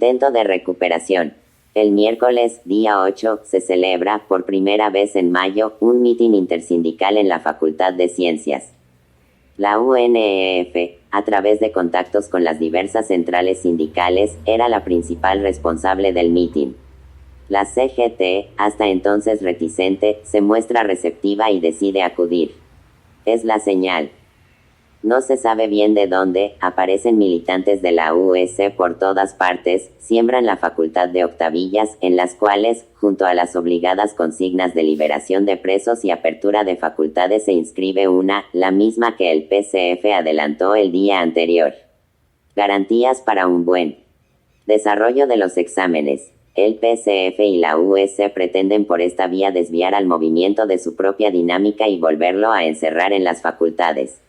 Intento de recuperación. El miércoles, día 8, se celebra, por primera vez en mayo, un mitin intersindical en la Facultad de Ciencias. La UNEF, a través de contactos con las diversas centrales sindicales, era la principal responsable del mitin. La CGT, hasta entonces reticente, se muestra receptiva y decide acudir. Es la señal. No se sabe bien de dónde, aparecen militantes de la US por todas partes, siembran la facultad de octavillas, en las cuales, junto a las obligadas consignas de liberación de presos y apertura de facultades se inscribe la misma que el PCF adelantó el día anterior. Garantías para un buen desarrollo de los exámenes. El PCF y la US pretenden por esta vía desviar al movimiento de su propia dinámica y volverlo a encerrar en las facultades.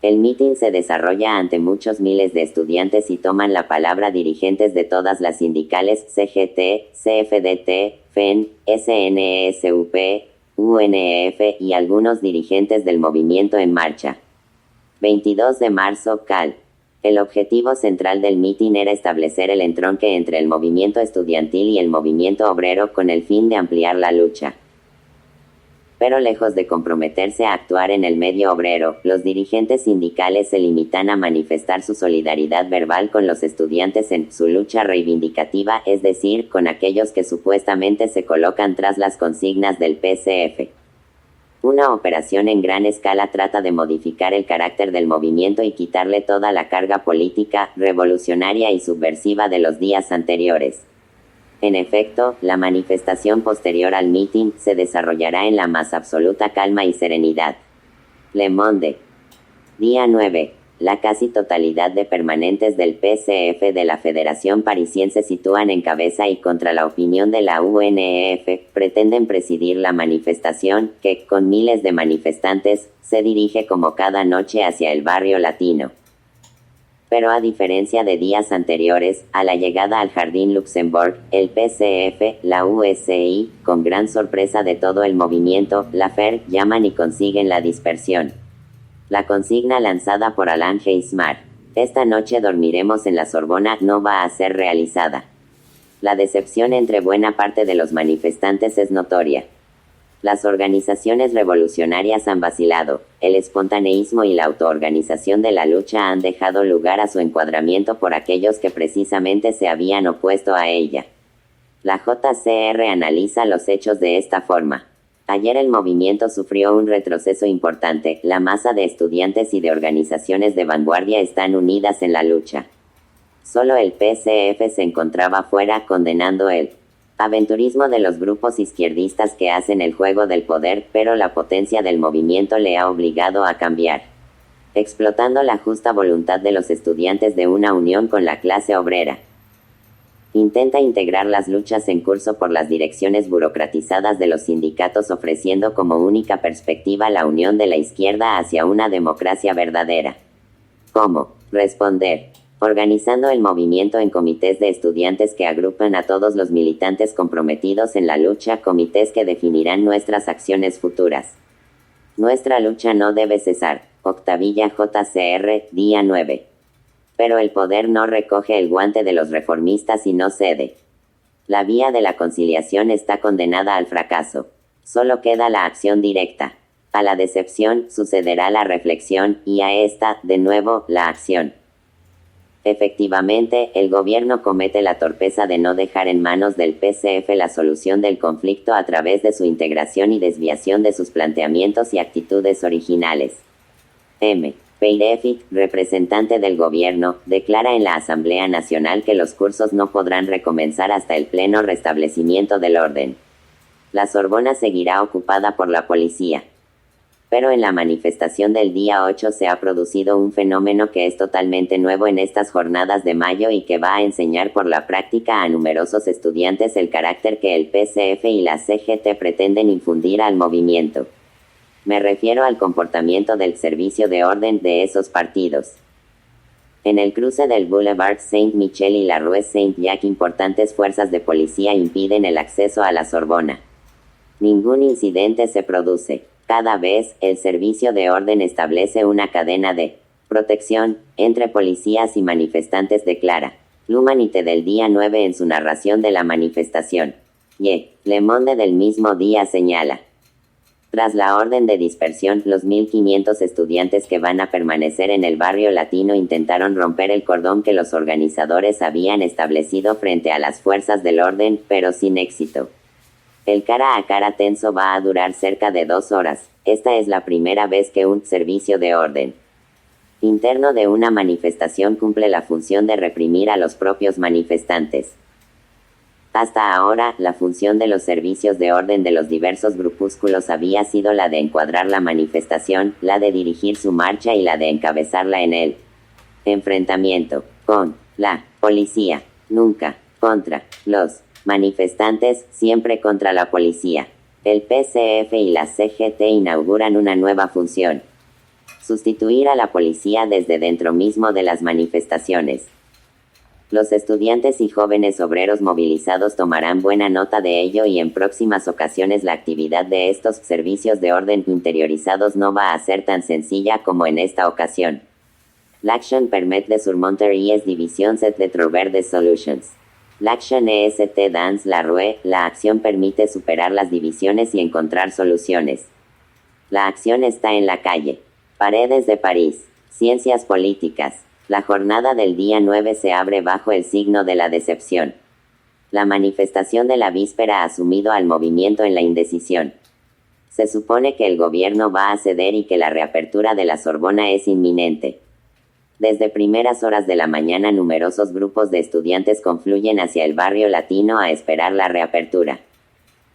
El mitin se desarrolla ante muchos miles de estudiantes y toman la palabra dirigentes de todas las sindicales CGT, CFDT, FEN, SNESUP, UNEF y algunos dirigentes del movimiento en marcha. 22 de marzo, Cal. El objetivo central del mitin era establecer el entronque entre el movimiento estudiantil y el movimiento obrero con el fin de ampliar la lucha. Pero lejos de comprometerse a actuar en el medio obrero, los dirigentes sindicales se limitan a manifestar su solidaridad verbal con los estudiantes en su lucha reivindicativa, es decir, con aquellos que supuestamente se colocan tras las consignas del PCF. Una operación en gran escala trata de modificar el carácter del movimiento y quitarle toda la carga política, revolucionaria y subversiva de los días anteriores. En efecto, la manifestación posterior al mitin se desarrollará en la más absoluta calma y serenidad. Le Monde. Día 9. La casi totalidad de permanentes del PCF de la Federación Parisiense se sitúan en cabeza y contra la opinión de la UNEF, pretenden presidir la manifestación, que, con miles de manifestantes, se dirige como cada noche hacia el barrio latino. Pero a diferencia de días anteriores, a la llegada al Jardín Luxembourg, el PCF, la USI, con gran sorpresa de todo el movimiento, la FER, llaman y consiguen la dispersión. La consigna lanzada por Alain Geismar, esta noche dormiremos en la Sorbona, no va a ser realizada. La decepción entre buena parte de los manifestantes es notoria. Las organizaciones revolucionarias han vacilado, el espontaneísmo y la autoorganización de la lucha han dejado lugar a su encuadramiento por aquellos que precisamente se habían opuesto a ella. La JCR analiza los hechos de esta forma. Ayer el movimiento sufrió un retroceso importante, la masa de estudiantes y de organizaciones de vanguardia están unidas en la lucha. Solo el PCF se encontraba fuera condenando el aventurismo de los grupos izquierdistas que hacen el juego del poder, pero la potencia del movimiento le ha obligado a cambiar. Explotando la justa voluntad de los estudiantes de una unión con la clase obrera. Intenta integrar las luchas en curso por las direcciones burocratizadas de los sindicatos ofreciendo como única perspectiva la unión de la izquierda hacia una democracia verdadera. ¿Cómo? Responder. Organizando el movimiento en comités de estudiantes que agrupan a todos los militantes comprometidos en la lucha, comités que definirán nuestras acciones futuras. Nuestra lucha no debe cesar. Octavilla JCR, día 9. Pero el poder no recoge el guante de los reformistas y no cede. La vía de la conciliación está condenada al fracaso. Solo queda la acción directa. A la decepción sucederá la reflexión y a esta, de nuevo, la acción. Efectivamente, el gobierno comete la torpeza de no dejar en manos del PCF la solución del conflicto a través de su integración y desviación de sus planteamientos y actitudes originales. M. Peirefic, representante del gobierno, declara en la Asamblea Nacional que los cursos no podrán recomenzar hasta el pleno restablecimiento del orden. La Sorbona seguirá ocupada por la policía. Pero en la manifestación del día 8 se ha producido un fenómeno que es totalmente nuevo en estas jornadas de mayo y que va a enseñar por la práctica a numerosos estudiantes el carácter que el PCF y la CGT pretenden infundir al movimiento. Me refiero al comportamiento del servicio de orden de esos partidos. En el cruce del Boulevard Saint-Michel y la Rue Saint-Jacques importantes fuerzas de policía impiden el acceso a la Sorbona. Ningún incidente se produce. Cada vez, el servicio de orden establece una cadena de protección entre policías y manifestantes, declara. L'Humanité del día 9 en su narración de la manifestación. Le Monde del mismo día señala. Tras la orden de dispersión, los 1.500 estudiantes que van a permanecer en el barrio latino intentaron romper el cordón que los organizadores habían establecido frente a las fuerzas del orden, pero sin éxito. El cara a cara tenso va a durar cerca de 2 horas. Esta es la primera vez que un servicio de orden interno de una manifestación cumple la función de reprimir a los propios manifestantes. Hasta ahora, la función de los servicios de orden de los diversos grupúsculos había sido la de encuadrar la manifestación, la de dirigir su marcha y la de encabezarla en el enfrentamiento con la policía, nunca contra los manifestantes, siempre contra la policía. El PCF y la CGT inauguran una nueva función: sustituir a la policía desde dentro mismo de las manifestaciones. Los estudiantes y jóvenes obreros movilizados tomarán buena nota de ello y en próximas ocasiones la actividad de estos servicios de orden interiorizados no va a ser tan sencilla como en esta ocasión. L'action permet de surmonter les divisions et de trouver des solutions. L'action est dans la rue, la acción permite superar las divisiones y encontrar soluciones. La acción está en la calle. Paredes de París. Ciencias políticas. La jornada del día 9 se abre bajo el signo de la decepción. La manifestación de la víspera ha sumido al movimiento en la indecisión. Se supone que el gobierno va a ceder y que la reapertura de la Sorbona es inminente. Desde primeras horas de la mañana numerosos grupos de estudiantes confluyen hacia el barrio latino a esperar la reapertura.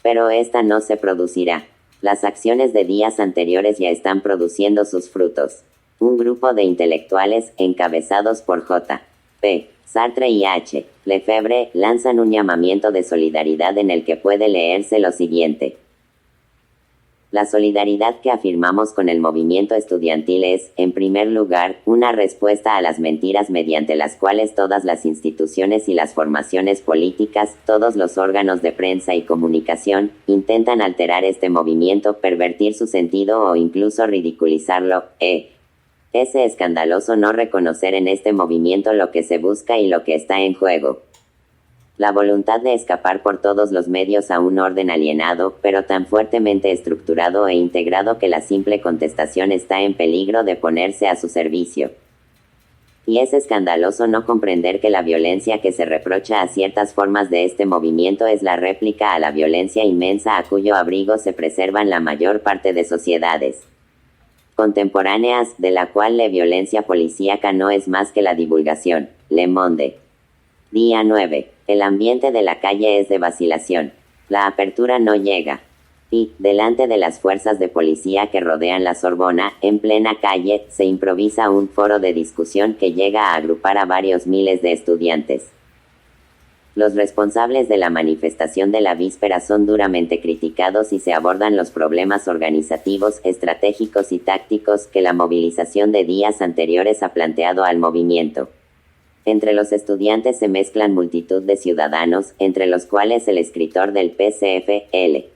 Pero esta no se producirá. Las acciones de días anteriores ya están produciendo sus frutos. Un grupo de intelectuales, encabezados por J. P. Sartre y H. Lefebvre, lanzan un llamamiento de solidaridad en el que puede leerse lo siguiente. La solidaridad que afirmamos con el movimiento estudiantil es, en primer lugar, una respuesta a las mentiras mediante las cuales todas las instituciones y las formaciones políticas, todos los órganos de prensa y comunicación, intentan alterar este movimiento, pervertir su sentido o incluso ridiculizarlo. Es escandaloso no reconocer en este movimiento lo que se busca y lo que está en juego. La voluntad de escapar por todos los medios a un orden alienado, pero tan fuertemente estructurado e integrado que la simple contestación está en peligro de ponerse a su servicio. Y es escandaloso no comprender que la violencia que se reprocha a ciertas formas de este movimiento es la réplica a la violencia inmensa a cuyo abrigo se preservan la mayor parte de sociedades contemporáneas, de la cual la violencia policíaca no es más que la divulgación. Le Monde. Día 9. El ambiente de la calle es de vacilación. La apertura no llega. Y, delante de las fuerzas de policía que rodean la Sorbona, en plena calle, se improvisa un foro de discusión que llega a agrupar a varios miles de estudiantes. Los responsables de la manifestación de la víspera son duramente criticados y se abordan los problemas organizativos, estratégicos y tácticos que la movilización de días anteriores ha planteado al movimiento. Entre los estudiantes se mezclan multitud de ciudadanos, entre los cuales el escritor del PCF, L.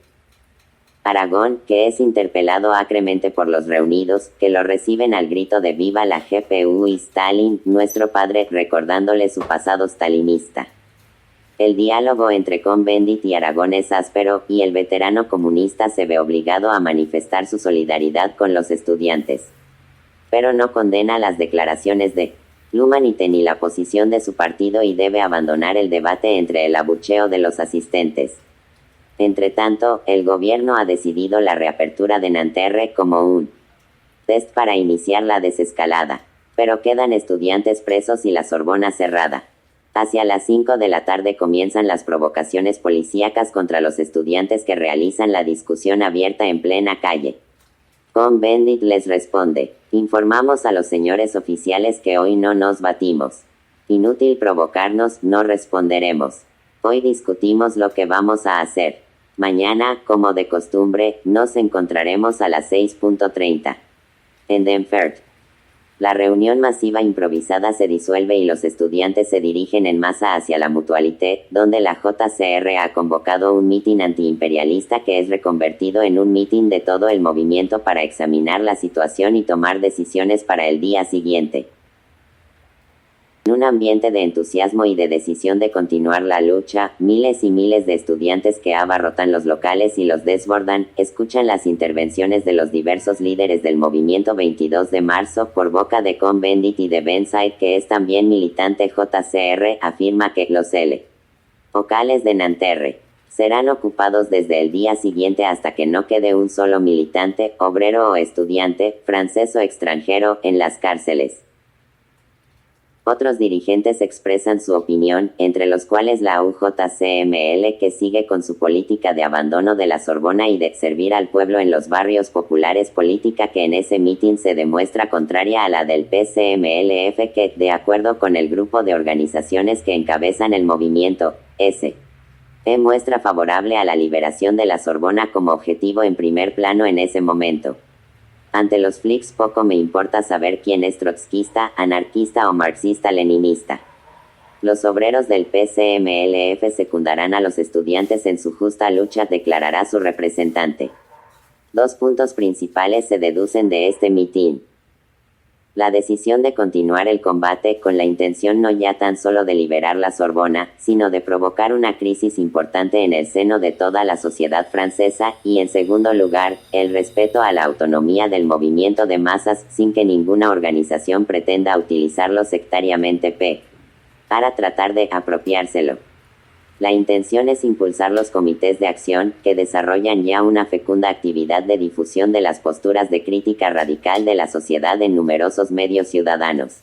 Aragón, que es interpelado acremente por los reunidos, que lo reciben al grito de «Viva la GPU y Stalin, nuestro padre», recordándole su pasado stalinista. El diálogo entre Cohn-Bendit y Aragón es áspero, y el veterano comunista se ve obligado a manifestar su solidaridad con los estudiantes. Pero no condena las declaraciones de L'Humanité ni la posición de su partido y debe abandonar el debate entre el abucheo de los asistentes. Entretanto, el gobierno ha decidido la reapertura de Nanterre como un test para iniciar la desescalada. Pero quedan estudiantes presos y la Sorbona cerrada. Hacia las 5 de la tarde comienzan las provocaciones policíacas contra los estudiantes que realizan la discusión abierta en plena calle. Cohn-Bendit les responde: informamos a los señores oficiales que hoy no nos batimos. Inútil provocarnos, no responderemos. Hoy discutimos lo que vamos a hacer. Mañana, como de costumbre, nos encontraremos a las 6:30. En Denfert. La reunión masiva improvisada se disuelve y los estudiantes se dirigen en masa hacia la Mutualité, donde la JCR ha convocado un mitin antiimperialista que es reconvertido en un mitin de todo el movimiento para examinar la situación y tomar decisiones para el día siguiente. En un ambiente de entusiasmo y de decisión de continuar la lucha, miles y miles de estudiantes que abarrotan los locales y los desbordan, escuchan las intervenciones de los diversos líderes del movimiento 22 de marzo por boca de Cohn-Bendit y de Burnside, que es también militante JCR, afirma que los locales de Nanterre serán ocupados desde el día siguiente hasta que no quede un solo militante, obrero o estudiante, francés o extranjero, en las cárceles. Otros dirigentes expresan su opinión, entre los cuales la UJCML, que sigue con su política de abandono de la Sorbona y de servir al pueblo en los barrios populares, política que en ese mitin se demuestra contraria a la del PCMLF, que, de acuerdo con el grupo de organizaciones que encabezan el movimiento, muestra favorable a la liberación de la Sorbona como objetivo en primer plano en ese momento. Ante los flics poco me importa saber quién es trotskista, anarquista o marxista-leninista. Los obreros del PCMLF secundarán a los estudiantes en su justa lucha, declarará su representante. 2 puntos principales se deducen de este mitin. La decisión de continuar el combate, con la intención no ya tan solo de liberar la Sorbona, sino de provocar una crisis importante en el seno de toda la sociedad francesa, y en segundo lugar, el respeto a la autonomía del movimiento de masas, sin que ninguna organización pretenda utilizarlo sectariamente para tratar de apropiárselo. La intención es impulsar los comités de acción, que desarrollan ya una fecunda actividad de difusión de las posturas de crítica radical de la sociedad en numerosos medios ciudadanos.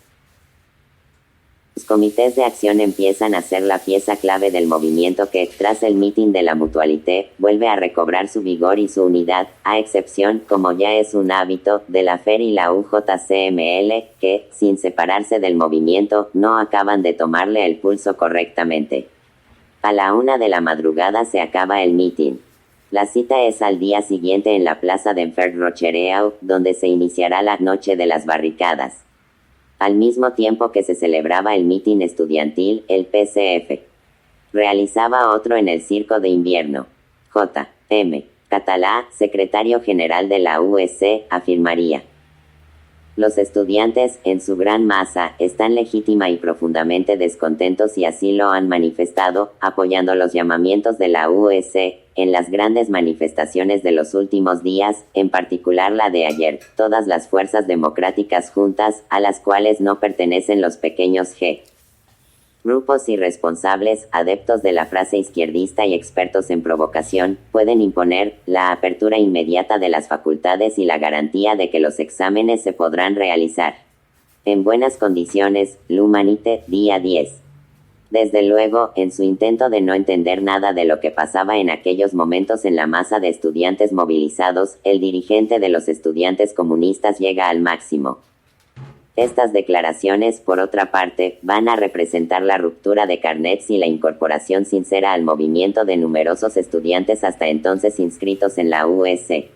Los comités de acción empiezan a ser la pieza clave del movimiento que, tras el mitin de la Mutualité, vuelve a recobrar su vigor y su unidad, a excepción, como ya es un hábito, de la FER y la UJCML, que, sin separarse del movimiento, no acaban de tomarle el pulso correctamente. A la 1 de la madrugada se acaba el mitin. La cita es al día siguiente en la plaza de Enfer-Rochereau, donde se iniciará la noche de las barricadas. Al mismo tiempo que se celebraba el mitin estudiantil, el PCF realizaba otro en el Circo de Invierno. J.M. Catalá, secretario general de la UEC, afirmaría: los estudiantes, en su gran masa, están legítima y profundamente descontentos y así lo han manifestado, apoyando los llamamientos de la UEC, en las grandes manifestaciones de los últimos días, en particular la de ayer, todas las fuerzas democráticas juntas, a las cuales no pertenecen los pequeños grupos irresponsables, adeptos de la frase izquierdista y expertos en provocación, pueden imponer la apertura inmediata de las facultades y la garantía de que los exámenes se podrán realizar en buenas condiciones. L'Humanité, día 10. Desde luego, en su intento de no entender nada de lo que pasaba en aquellos momentos en la masa de estudiantes movilizados, el dirigente de los estudiantes comunistas llega al máximo. Estas declaraciones, por otra parte, van a representar la ruptura de carnets y la incorporación sincera al movimiento de numerosos estudiantes hasta entonces inscritos en la UEC.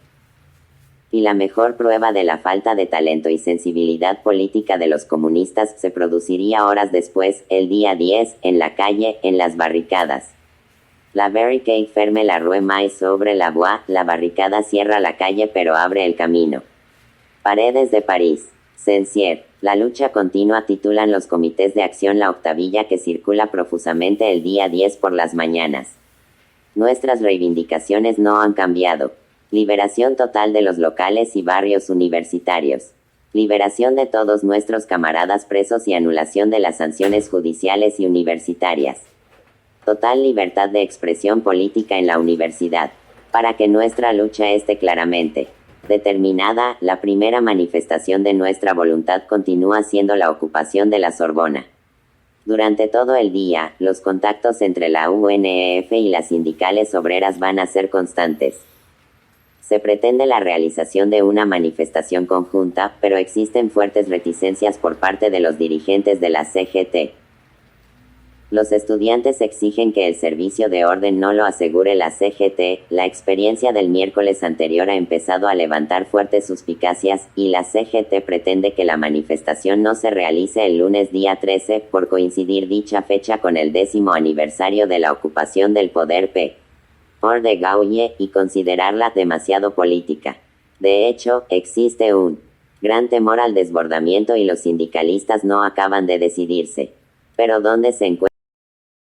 Y la mejor prueba de la falta de talento y sensibilidad política de los comunistas se produciría horas después, el día 10, en la calle, en las barricadas. La barricade ferme la rue mais sobre la voie, la barricada cierra la calle pero abre el camino. Paredes de París. Censier. La lucha continua, titulan los comités de acción la octavilla que circula profusamente el día 10 por las mañanas. Nuestras reivindicaciones no han cambiado. Liberación total de los locales y barrios universitarios. Liberación de todos nuestros camaradas presos y anulación de las sanciones judiciales y universitarias. Total libertad de expresión política en la universidad. Para que nuestra lucha esté claramente determinada, la primera manifestación de nuestra voluntad continúa siendo la ocupación de la Sorbona. Durante todo el día, los contactos entre la UNEF y las sindicales obreras van a ser constantes. Se pretende la realización de una manifestación conjunta, pero existen fuertes reticencias por parte de los dirigentes de la CGT. Los estudiantes exigen que el servicio de orden no lo asegure la CGT. La experiencia del miércoles anterior ha empezado a levantar fuertes suspicacias, y la CGT pretende que la manifestación no se realice el lunes día 13, por coincidir dicha fecha con el 10º aniversario de la ocupación del poder por de Gaulle, y considerarla demasiado política. De hecho, existe un gran temor al desbordamiento y los sindicalistas no acaban de decidirse. Pero ¿dónde se encuentra?